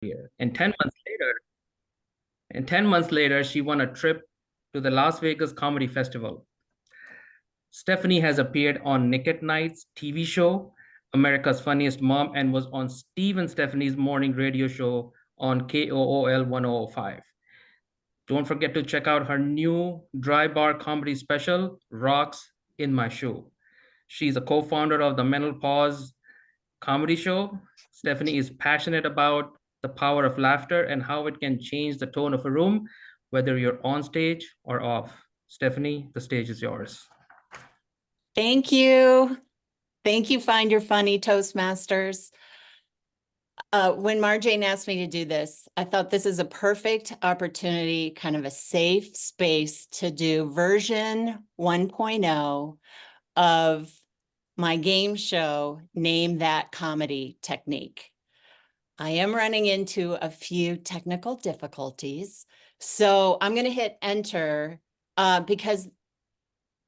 year. And 10 months later, she won a trip to the Las Vegas Comedy Festival. Stephanie has appeared on Nick at Night's TV show, America's Funniest Mom, and was on Steve and Stephanie's morning radio show on KOOL 1005. Don't forget to check out her new dry bar comedy special, Rocks in My Shoe. She's a co-founder of the Mental Pause comedy show. Stephanie is passionate about the power of laughter and how it can change the tone of a room, whether you're on stage or off. Stephanie, the stage is yours. Thank you. Thank you, Find Your Funny Toastmasters. When Marjane asked me to do this, I thought this is a perfect opportunity, kind of a safe space to do version 1.0 of my game show, Name That Comedy Technique. I am running into a few technical difficulties, so I'm going to hit enter because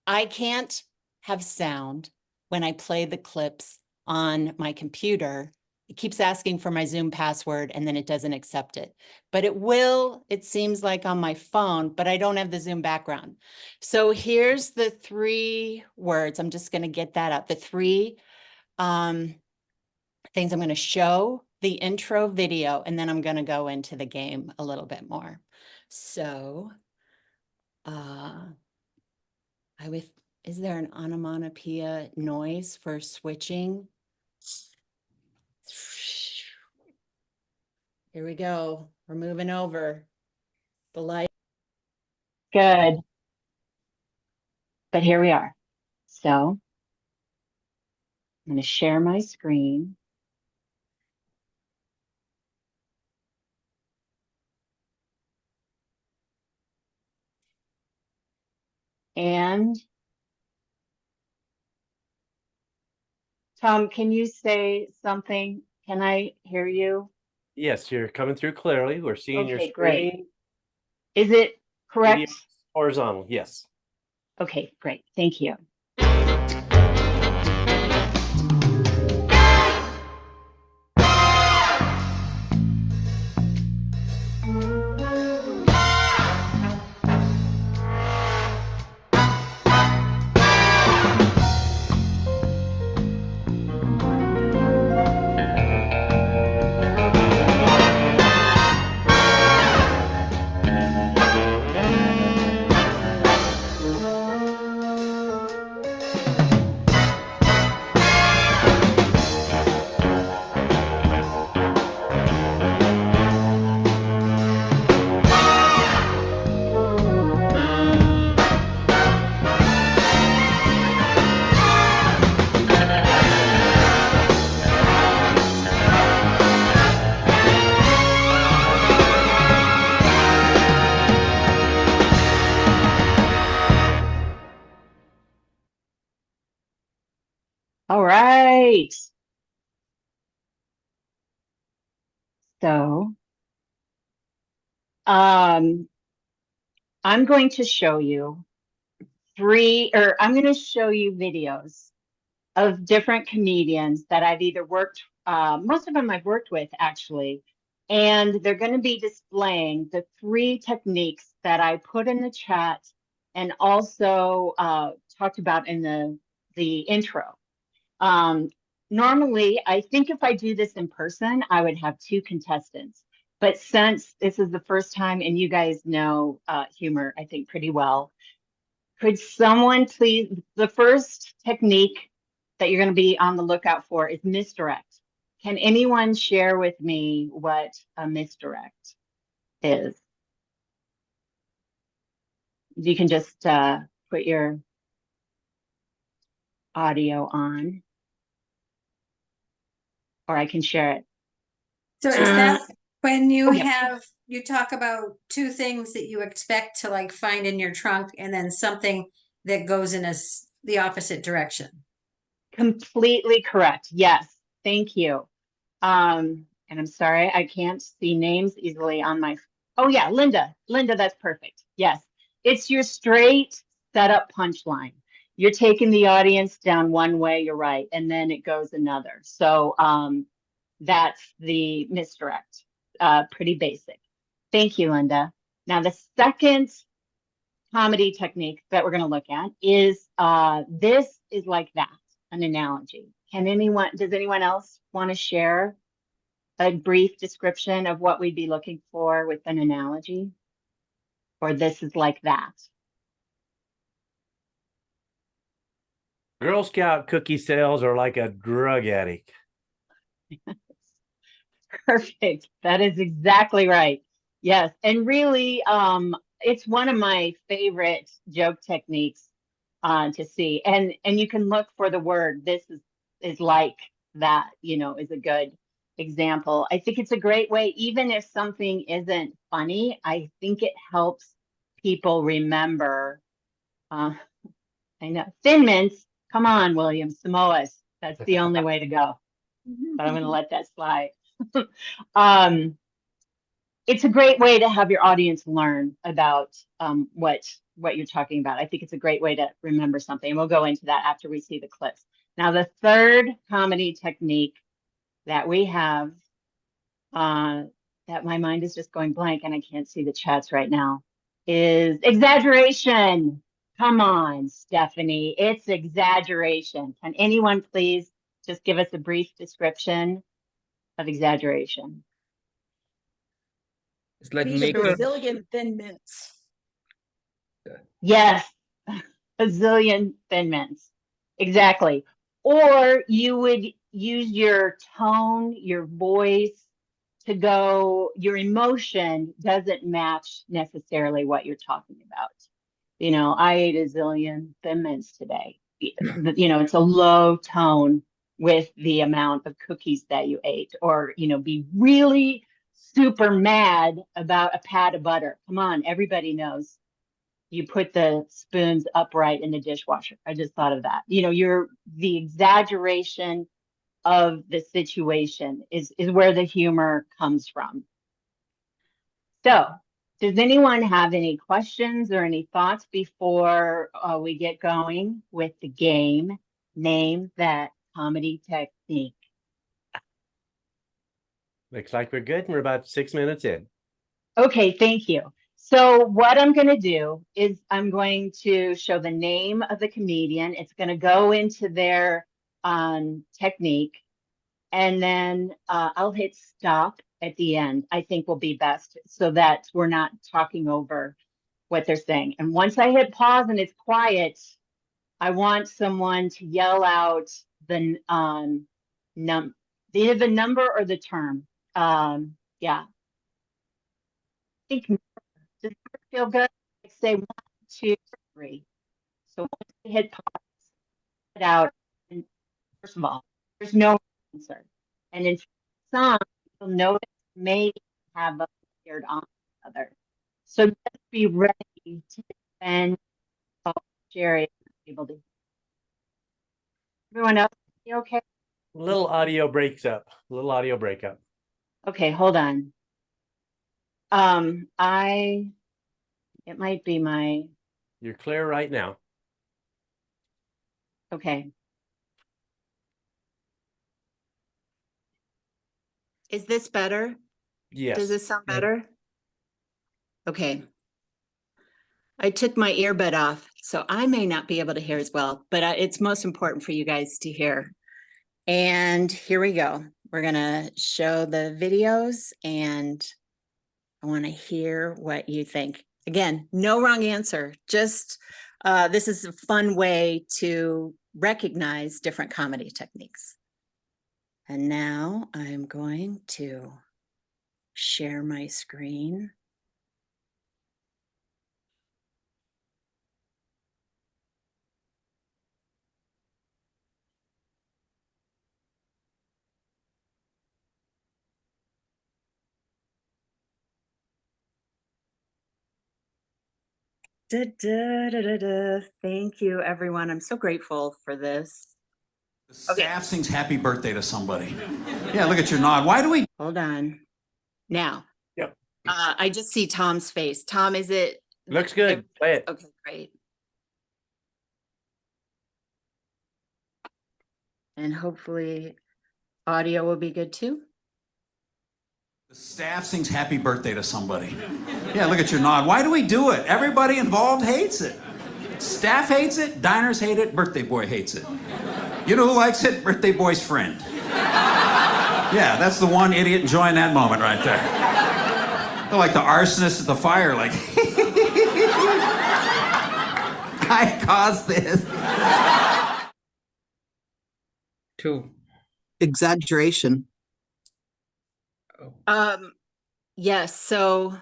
I can't have sound when I play the clips on my computer. It keeps asking for my Zoom password and then it doesn't accept it. But it will, it seems like, on my phone, but I don't have the Zoom background. So here's the 3 words. I'm just going to get that up. The 3 things I'm going to show, the intro video, and then I'm going to go into the game a little bit more. So is there an onomatopoeia noise for switching? Here we go. We're moving over. The light. Good. But here we are. So I'm going to share my screen. And Tom, can you say something? Can I hear you? Yes, you're coming through clearly. We're seeing your screen. Great. Is it correct? Horizontal, yes. Okay, great. Thank you. All right. So, I'm going to show you I'm going to show you videos of different comedians that I've either worked, most of them I've worked with actually, and they're going to be displaying the 3 techniques that I put in the chat and also talked about in the intro. Normally, I think if I do this in person, I would have 2 contestants. But since this is the first time and you guys know humor, I think, pretty well, could someone please, the first technique that you're going to be on the lookout for is misdirect. Can anyone share with me what a misdirect is? You can just put your audio on, or I can share it. So is that when you you talk about 2 things that you expect to like find in your trunk and then something that goes in the opposite direction? Completely correct. Yes. Thank you. And I'm sorry, I can't see names easily on my, oh yeah, Linda, that's perfect. Yes. It's your straight setup punchline. You're taking the audience down one way, you're right, and then it goes another. So that's the misdirect. pretty basic. Thank you, Linda. Now, the second comedy technique that we're going to look at is this is like that, an analogy. Does anyone else want to share a brief description of what we'd be looking for with an analogy? Or this is like that? Girl Scout cookie sales are like a drug addict. Perfect. That is exactly right. Yes. And really, it's one of my favorite joke techniques to see. And you can look for the word, this is like that, is a good example. I think it's a great way, even if something isn't funny, I think it helps people remember. I know. Thin Mints, come on, William, Samoas. That's the only way to go. But I'm going to let that slide. It's a great way to have your audience learn about what you're talking about. I think it's a great way to remember something. And we'll go into that after we see the clips. Now, the third comedy technique that we have, that my mind is just going blank and I can't see the chats right now, is exaggeration. Come on, Stephanie, it's exaggeration. Can anyone please just give us a brief description of exaggeration? It's like Being making a bazillion Thin Mints. Yes, a zillion Thin Mints. Exactly. Or you would use your tone, your voice to go, your emotion doesn't match necessarily what you're talking about. I ate a zillion Thin Mints today. It's a low tone with the amount of cookies that you ate, or, be really super mad about a pat of butter. Come on, everybody knows you put the spoons upright in the dishwasher. I just thought of that. The exaggeration of the situation is where the humor comes from. So, does anyone have any questions or any thoughts before we get going with the game? Name that comedy technique. Looks like we're good. We're about 6 minutes in. Okay, thank you. So what I'm going to do is I'm going to show the name of the comedian. It's going to go into their technique, and then I'll hit stop at the end. I think will be best so that we're not talking over what they're saying. And once I hit pause and it's quiet, I want someone to yell out the either the number or the term. Yeah. I think, does it feel good? Like say 1, 2, 3. So once I hit pause, it out. And first of all, there's no answer. And in some, you'll notice may have a layered on the other. So just be ready to defend Jerry able to. Everyone else, you okay? Little audio breaks up. Little audio breakup. Okay, hold on. It might be my, You're clear right now. okay. Is this better? Yes. Does this sound better? Okay. I took my earbud off, so I may not be able to hear as well, but it's most important for you guys to hear. And here we go. We're gonna show the videos and I want to hear what you think. Again, no wrong answer. Just this is a fun way to recognize different comedy techniques. And now I'm going to share my screen. Thank you, everyone. I'm so grateful for this. The staff sings happy birthday to somebody. Yeah, look at your nod. Why do we? Hold on. Now, Yep. I just see Tom's face. Tom, is it? Looks good. Play it. Okay, great. And hopefully audio will be good too. The staff sings happy birthday to somebody. Yeah, look at your nod. Why do we do it? Everybody involved hates it. Staff hates it, diners hate it, birthday boy hates it. You know who likes it? Birthday boy's friend. Yeah, that's the one idiot enjoying that moment right there. They're like the arsonist at the fire, like, I caused this. 2. Exaggeration. Yes, so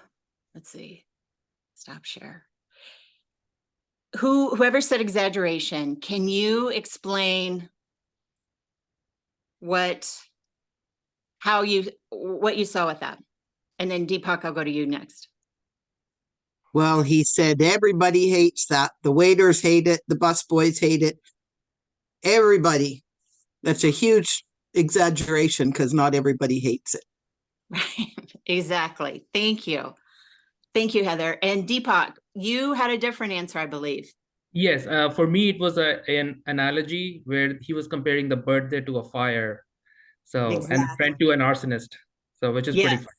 let's see. Stop share. Whoever said exaggeration, can you explain what you saw with that? And then Deepak, I'll go to you next. Well, he said everybody hates that. The waiters hate it. The busboys hate it. Everybody. That's a huge exaggeration because not everybody hates it. Right, exactly. Thank you. Thank you, Heather. And Deepak, you had a different answer, I believe. Yes, for me, it was an analogy where he was comparing the birthday to a fire. So, and a Exactly. friend to an arsonist. So, which is pretty Yes. fun.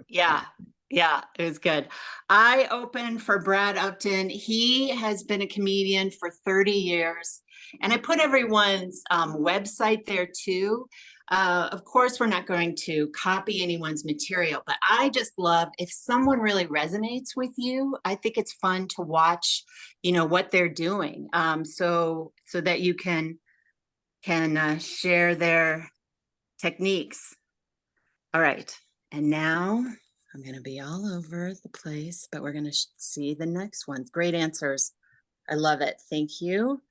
Yes. Yeah, it was good. I opened for Brad Upton. He has been a comedian for 30 years. And I put everyone's website there too. Of course, we're not going to copy anyone's material, but I just love if someone really resonates with you, I think it's fun to watch, what they're doing. So that you can share their techniques. All right. And now I'm going to be all over the place, but we're going to see the next ones. Great answers. I love it. Thank you.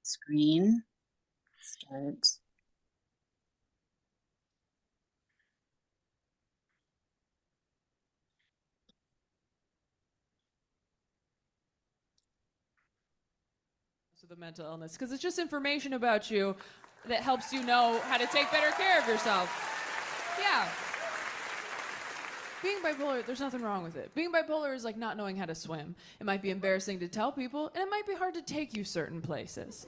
Screen. Start. The mental illness, because it's just information about you that helps you know how to take better care of yourself. Yeah. Being bipolar, there's nothing wrong with it. Being bipolar is like not knowing how to swim. It might be embarrassing to tell people, and it might be hard to take you certain places.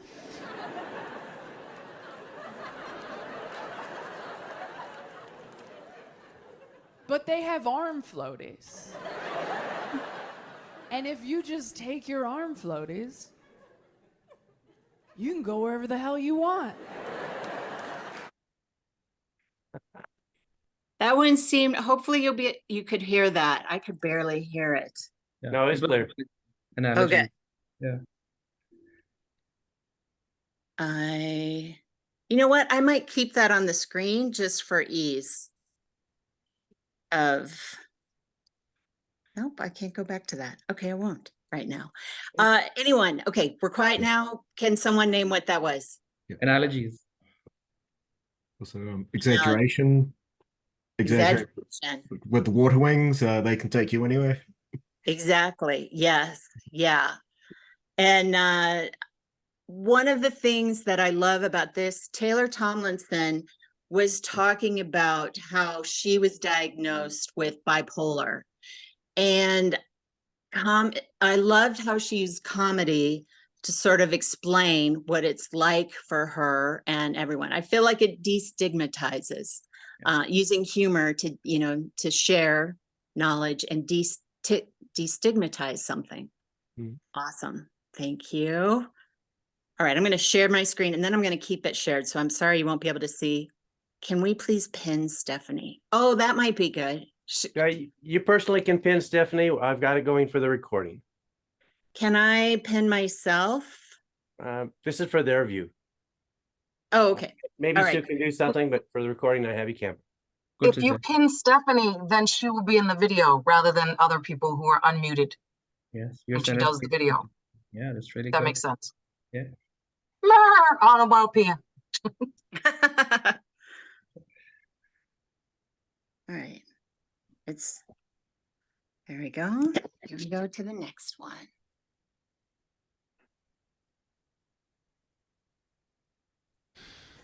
But they have arm floaties. And if you just take your arm floaties, you can go wherever the hell you want. That one seemed, hopefully you could hear that. I could barely hear it. Yeah. No, it's clear. Analogy. Okay. Yeah. You know what? I might keep that on the screen just for ease of, nope, I can't go back to that. Okay, I won't right now. Anyone? Okay, we're quiet now. Can someone name what that was? Analogies. Also, exaggeration. Exaggeration. With the water wings, they can take you anywhere. Exactly. Yes. Yeah. And one of the things that I love about this, Taylor Tomlinson was talking about how she was diagnosed with bipolar. And I loved how she used comedy to sort of explain what it's like for her and everyone. I feel like it destigmatizes using humor to share knowledge and destigmatize something. Awesome. Thank you. All right, I'm going to share my screen and then I'm going to keep it shared. So I'm sorry you won't be able to see. Can we please pin Stephanie? Oh, that might be good. You personally can pin Stephanie. I've got it going for the recording. Can I pin myself? This is for their view. Oh, okay. Maybe All Sue right. can do something, but for the recording, I have you camera. Good If you suggestion. pin Stephanie, then she will be in the video rather than other people who are unmuted Yes, your when she center does the stage. video. Yeah, that's really That good. makes sense. Yeah. On a wild pia. All right. There we go. Here we go to the next one.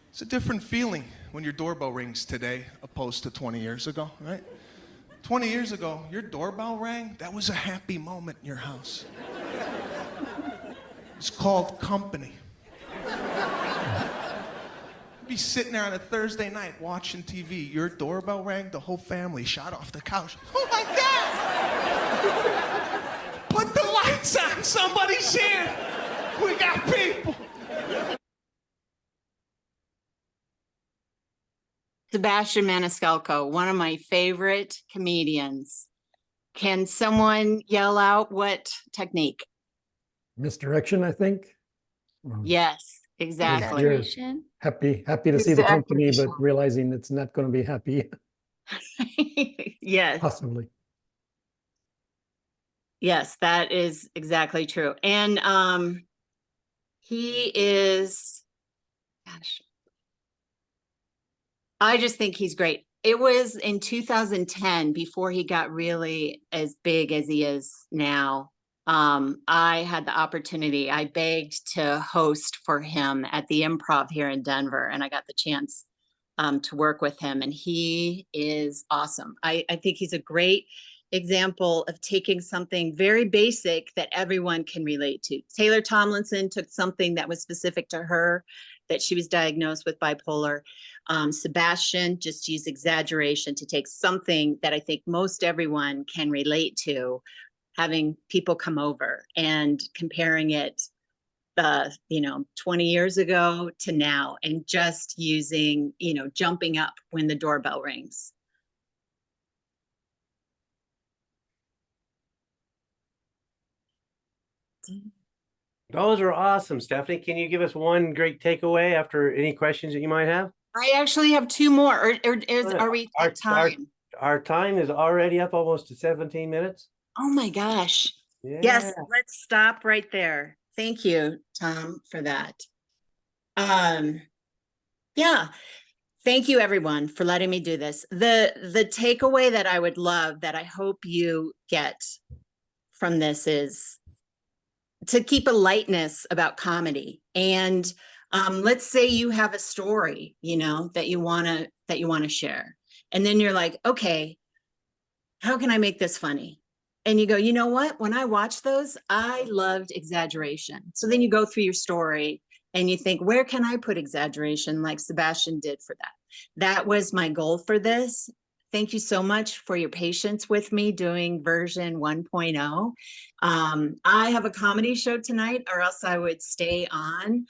It's a different feeling when your doorbell rings today opposed to 20 years ago, right? 20 years ago, your doorbell rang, that was a happy moment in your house. It's called company. Be sitting there on a Thursday night watching TV. Your doorbell rang, the whole family shot off the couch. Oh my God! Put the lights on, somebody's here. We got people. Sebastian Maniscalco, one of my favorite comedians. Can someone yell out what technique? Misdirection, I think. Yes, exactly. You're happy to see the company, but realizing it's not going to be happy. Yes. Possibly. Yes, that is exactly true. And he is, gosh, I just think he's great. It was in 2010, before he got really as big as he is now. I had the opportunity, I begged to host for him at the Improv here in Denver, and I got the chance to work with him, and he is awesome. I think he's a great example of taking something very basic that everyone can relate to. Taylor Tomlinson took something that was specific to her, that she was diagnosed with bipolar. Sebastian just used exaggeration to take something that I think most everyone can relate to, having people come over and comparing it 20 years ago to now, and just using, jumping up when the doorbell rings. Those are awesome, Stephanie. Can you give us one great takeaway after any questions that you might have? I actually have two more. Are we at time? Our time is already up almost to 17 minutes. Oh my gosh. Yeah. Yes, let's stop right there. Thank you, Tom, for that. Yeah. Thank you, everyone, for letting me do this. The takeaway that I would love, that I hope you get from this, is to keep a lightness about comedy. And let's say you have a story, that you want to share. And then you're like, okay, how can I make this funny? And you go, you know what? When I watched those, I loved exaggeration. So then you go through your story and you think, where can I put exaggeration like Sebastian did for that? That was my goal for this. Thank you so much for your patience with me doing version 1.0. I have a comedy show tonight, or else I would stay on.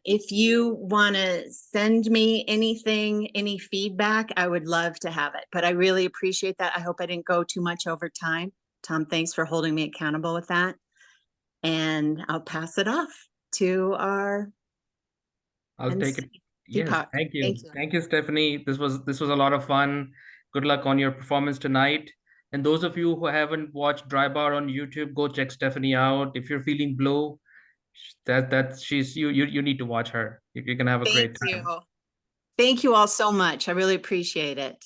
If you want to send me anything, any feedback, I would love to have it. But I really appreciate that. I hope I didn't go too much over time. Tom, thanks for holding me accountable with that. And I'll pass it off to our. I'll take it. Yes, Deepak. thank you. Thank you, Stephanie. This was a lot of fun. Good luck on your performance tonight. And those of you who haven't watched Dry Bar on YouTube, go check Stephanie out. If you're feeling blue, you need to watch her. You're gonna have a great time. Thank you all so much. I really appreciate it.